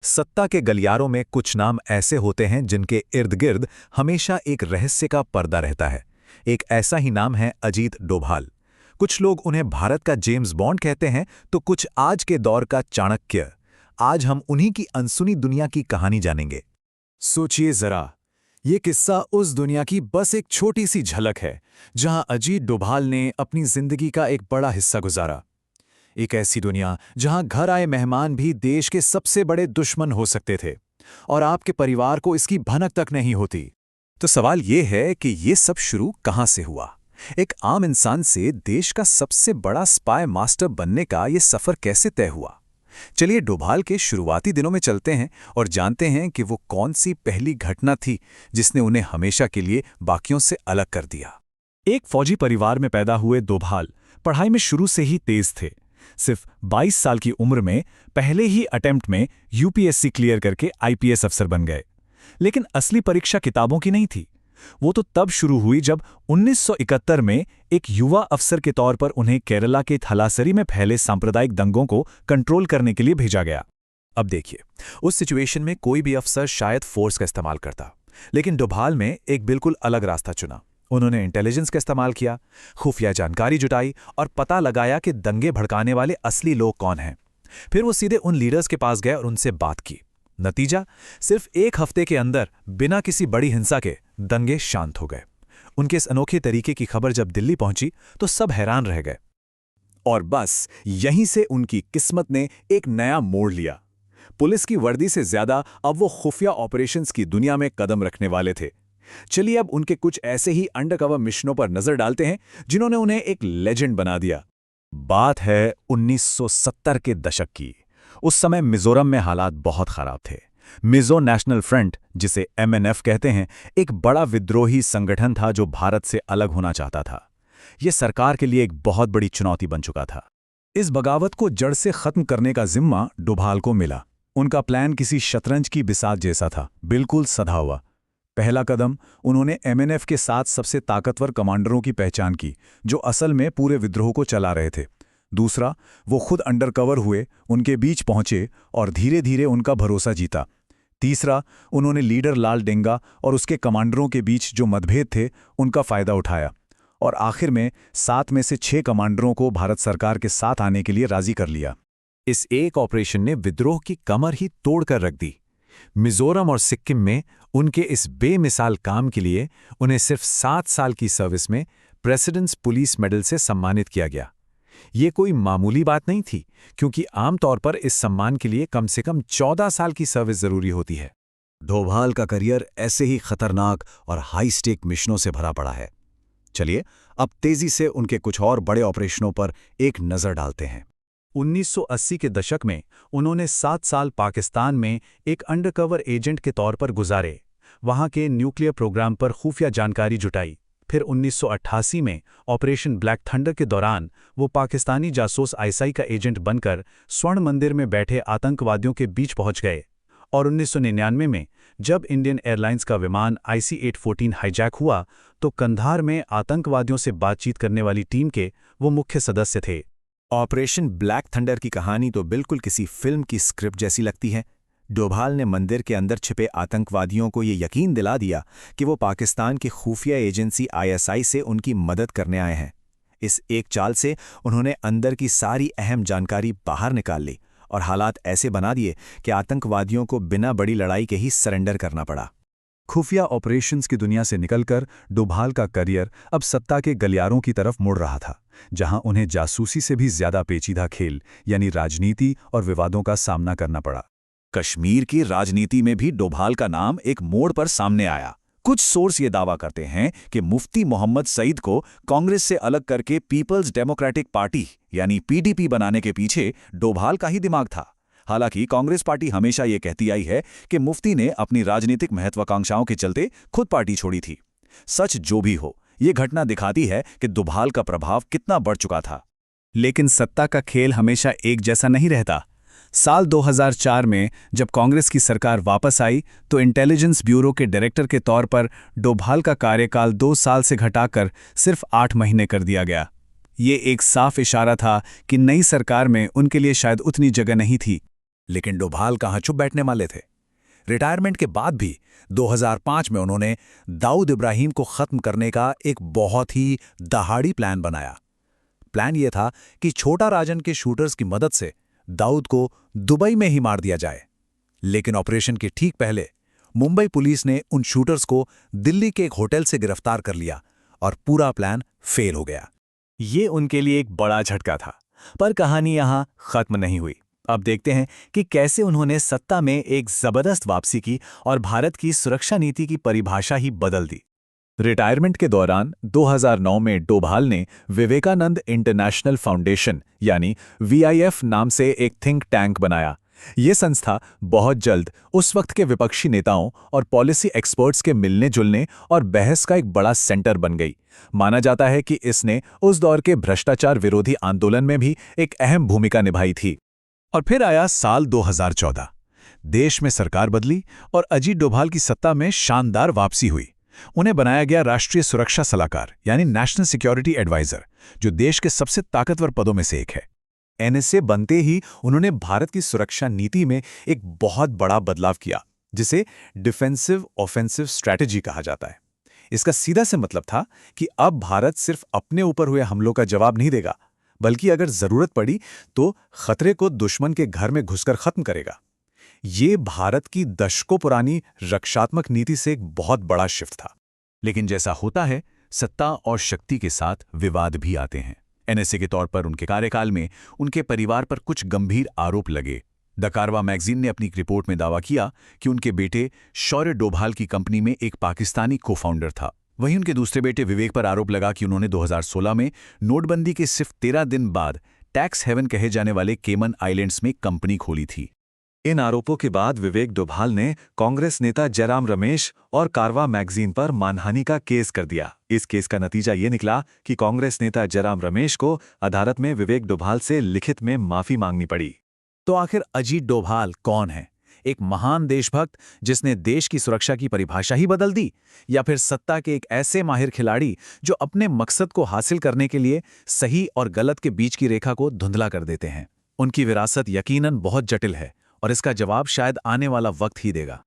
सत्ता के गलियारों में कुछ नाम ऐसे होते हैं जिनके इर्द गिर्द हमेशा एक रहस्य का पर्दा रहता है। एक ऐसा ही नाम है अजीत डोभाल। कुछ लोग उन्हें भारत का जेम्स बॉन्ड कहते हैं तो कुछ आज के दौर का चाणक्य। आज हम उन्हीं की अनसुनी दुनिया की कहानी जानेंगे। सोचिए जरा, ये किस्सा उस दुनिया की बस एक छोटी सी झलक है जहां अजीत डोभाल ने अपनी जिंदगी का एक बड़ा हिस्सा गुजारा। एक ऐसी दुनिया जहां घर आए मेहमान भी देश के सबसे बड़े दुश्मन हो सकते थे और आपके परिवार को इसकी भनक तक नहीं होती। तो सवाल ये है कि ये सब शुरू कहाँ से हुआ? एक आम इंसान से देश का सबसे बड़ा स्पाई मास्टर बनने का ये सफर कैसे तय हुआ? चलिए डोभाल के शुरुआती दिनों में चलते हैं और जानते हैं कि वो कौन सी पहली घटना थी जिसने उन्हें हमेशा के लिए बाकियों से अलग कर दिया। एक फौजी परिवार में पैदा हुए डोभाल पढ़ाई में शुरू से ही तेज थे। सिर्फ 22 साल की उम्र में पहले ही अटेम्प्ट में यूपीएससी क्लियर करके आईपीएस अफसर बन गए। लेकिन असली परीक्षा किताबों की नहीं थी। वो तो तब शुरू हुई जब 1971 में एक युवा अफसर के तौर पर उन्हें केरला के थलासरी में फैले सांप्रदायिक दंगों को कंट्रोल करने के लिए भेजा गया। अब देखिए, उस सिचुएशन में कोई भी अफसर शायद फोर्स का इस्तेमाल करता, लेकिन डोभाल में एक बिल्कुल अलग रास्ता चुना। उन्होंने इंटेलिजेंस का इस्तेमाल किया, खुफिया जानकारी जुटाई और पता लगाया कि दंगे भड़काने वाले असली लोग कौन हैं। फिर वो सीधे उन लीडर्स के पास गए और उनसे बात की। नतीजा, सिर्फ एक हफ्ते के अंदर बिना किसी बड़ी हिंसा के दंगे शांत हो गए। उनके इस अनोखे तरीके की खबर जब दिल्ली पहुंची तो सब हैरान रह गए। और बस यहीं से उनकी किस्मत ने एक नया मोड़ लिया। पुलिस की वर्दी से ज्यादा अब वो खुफिया ऑपरेशंस की दुनिया में कदम रखने वाले थे। चलिए अब उनके कुछ ऐसे ही अंडरकवर मिशनों पर नजर डालते हैं जिन्होंने उन्हें एक लेजेंड बना दिया। बात है 1970 के दशक की। उस समय मिजोरम में हालात बहुत खराब थे। मिजो नेशनल फ्रंट, जिसे एमएनएफ कहते हैं, एक बड़ा विद्रोही संगठन था जो भारत से अलग होना चाहता था। यह सरकार के लिए एक बहुत बड़ी चुनौती बन चुका था। इस बगावत को जड़ से खत्म करने का जिम्मा डोभाल को मिला। उनका प्लान किसी शतरंज की बिसात जैसा था, बिल्कुल सधा हुआ। पहला कदम, उन्होंने एमएनएफ के 7 सबसे ताकतवर कमांडरों की पहचान की जो असल में पूरे विद्रोह को चला रहे थे। दूसरा, वो खुद अंडरकवर हुए, उनके बीच पहुंचे और धीरे धीरे उनका भरोसा जीता। तीसरा, उन्होंने लीडर लाल डेंगा और उसके कमांडरों के बीच जो मतभेद थे उनका फायदा उठाया। और आखिर में 7 में से 6 कमांडरों को भारत सरकार के साथ आने के लिए राजी कर लिया। इस एक ऑपरेशन ने विद्रोह की कमर ही तोड़कर रख दी। मिजोरम और सिक्किम में उनके इस बेमिसाल काम के लिए उन्हें सिर्फ 7 साल की सर्विस में प्रेसिडेंट्स पुलिस मेडल से सम्मानित किया गया। ये कोई मामूली बात नहीं थी, क्योंकि आमतौर पर इस सम्मान के लिए कम से कम 14 साल की सर्विस जरूरी होती है। डोभाल का करियर ऐसे ही खतरनाक और हाई स्टेक मिशनों से भरा पड़ा है। चलिए अब तेजी से उनके कुछ और बड़े ऑपरेशनों पर एक नजर डालते हैं। 1980 के दशक में उन्होंने 7 साल पाकिस्तान में एक अंडरकवर एजेंट के तौर पर गुजारे। वहां के न्यूक्लियर प्रोग्राम पर खुफिया जानकारी जुटाई। फिर 1988 में ऑपरेशन ब्लैक थंडर के दौरान वो पाकिस्तानी जासूस आईएसआई का एजेंट बनकर स्वर्ण मंदिर में बैठे आतंकवादियों के बीच पहुंच गए। और 1999 में जब इंडियन एयरलाइंस का विमान IC-814 हाईजैक हुआ तो कंधार में आतंकवादियों से बातचीत करने वाली टीम के वो मुख्य सदस्य थे। ऑपरेशन ब्लैक थंडर की कहानी तो बिल्कुल किसी फिल्म की स्क्रिप्ट जैसी लगती है। डोभाल ने मंदिर के अंदर छिपे आतंकवादियों को ये यकीन दिला दिया कि वो पाकिस्तान की खुफिया एजेंसी ISI से उनकी मदद करने आए हैं। इस एक चाल से उन्होंने अंदर की सारी अहम जानकारी बाहर निकाल ली और हालात ऐसे बना दिए कि आतंकवादियों को बिना बड़ी लड़ाई के ही सरेंडर करना पड़ा। खुफिया ऑपरेशंस की दुनिया से निकलकर डोभाल का करियर अब सत्ता के गलियारों की तरफ मुड़ रहा था, जहां उन्हें जासूसी से भी ज्यादा पेचीदा खेल यानी राजनीति और विवादों का सामना करना पड़ा। कश्मीर की राजनीति में भी डोभाल का नाम एक मोड़ पर सामने आया। कुछ सोर्स ये दावा करते हैं कि मुफ्ती मोहम्मद सईद को कांग्रेस से अलग करके पीपल्स डेमोक्रेटिक पार्टी यानी PDP बनाने के पीछे डोभाल का ही दिमाग था। हालांकि कांग्रेस पार्टी हमेशा ये कहती आई है कि मुफ्ती ने अपनी राजनीतिक महत्वाकांक्षाओं के चलते खुद पार्टी छोड़ी थी। सच जो भी हो, ये घटना दिखाती है कि डोभाल का प्रभाव कितना बढ़ चुका था। लेकिन सत्ता का खेल हमेशा एक जैसा नहीं रहता। साल 2004 में जब कांग्रेस की सरकार वापस आई तो इंटेलिजेंस ब्यूरो के डायरेक्टर के तौर पर डोभाल का कार्यकाल 2 साल से घटाकर सिर्फ 8 महीने कर दिया गया। ये एक साफ इशारा था कि नई सरकार में उनके लिए शायद उतनी जगह नहीं थी। लेकिन डोभाल कहाँ चुप बैठने वाले थे। रिटायरमेंट के बाद भी 2005 में उन्होंने दाऊद इब्राहिम को खत्म करने का एक बहुत ही दहाड़ी प्लान बनाया। प्लान यह था कि छोटा राजन के शूटर्स की मदद से दाऊद को दुबई में ही मार दिया जाए। लेकिन ऑपरेशन के ठीक पहले मुंबई पुलिस ने उन शूटर्स को दिल्ली के एक होटल से गिरफ्तार कर लिया और पूरा प्लान फेल हो गया। ये उनके लिए एक बड़ा झटका था, पर कहानी यहाँ खत्म नहीं हुई। अब देखते हैं कि कैसे उन्होंने सत्ता में एक जबरदस्त वापसी की और भारत की सुरक्षा नीति की परिभाषा ही बदल दी। रिटायरमेंट के दौरान 2009 में डोभाल ने विवेकानंद इंटरनेशनल फाउंडेशन यानी VIF नाम से एक थिंक टैंक बनाया। ये संस्था बहुत जल्द उस वक्त के विपक्षी नेताओं और पॉलिसी एक्सपर्ट्स के मिलने जुलने और बहस का एक बड़ा सेंटर बन गई। माना जाता है कि इसने उस दौर के भ्रष्टाचार विरोधी आंदोलन में भी एक अहम भूमिका निभाई थी। और फिर आया साल 2014। देश में सरकार बदली और अजीत डोभाल की सत्ता में शानदार वापसी हुई। उन्हें बनाया गया राष्ट्रीय सुरक्षा सलाहकार यानी नेशनल सिक्योरिटी एडवाइजर, जो देश के सबसे ताकतवर पदों में से एक है। NSA बनते ही उन्होंने भारत की सुरक्षा नीति में एक बहुत बड़ा बदलाव किया, जिसे डिफेंसिव ऑफेंसिव स्ट्रैटेजी कहा जाता है। इसका सीधा से मतलब था कि अब भारत सिर्फ अपने ऊपर हुए हमलों का जवाब नहीं देगा, बल्कि अगर जरूरत पड़ी तो खतरे को दुश्मन के घर में घुसकर खत्म करेगा। ये भारत की दशकों पुरानी रक्षात्मक नीति से एक बहुत बड़ा शिफ्ट था। लेकिन जैसा होता है, सत्ता और शक्ति के साथ विवाद भी आते हैं। NSA के तौर पर उनके कार्यकाल में उनके परिवार पर कुछ गंभीर आरोप लगे। द कारवा मैगजीन ने अपनी एक रिपोर्ट में दावा किया कि उनके बेटे शौर्य डोभाल की कंपनी में एक पाकिस्तानी को-फाउंडर था। वहीं उनके दूसरे बेटे विवेक पर आरोप लगा कि उन्होंने 2016 में नोटबंदी के सिर्फ 13 दिन बाद टैक्स हेवन कहे जाने वाले केमन आइलैंड्स में कंपनी खोली थी। इन आरोपों के बाद विवेक डोभाल ने कांग्रेस नेता जयराम रमेश और कारवा मैगजीन पर मानहानि का केस कर दिया। इस केस का नतीजा ये निकला कि कांग्रेस नेता जयराम रमेश को अदालत में विवेक डोभाल से लिखित में माफी मांगनी पड़ी। तो आखिर अजीत डोभाल कौन है? एक महान देशभक्त जिसने देश की सुरक्षा की परिभाषा ही बदल दी, या फिर सत्ता के एक ऐसे माहिर खिलाड़ी जो अपने मकसद को हासिल करने के लिए सही और गलत के बीच की रेखा को धुंधला कर देते हैं? उनकी विरासत यकीनन बहुत जटिल है और इसका जवाब शायद आने वाला वक्त ही देगा।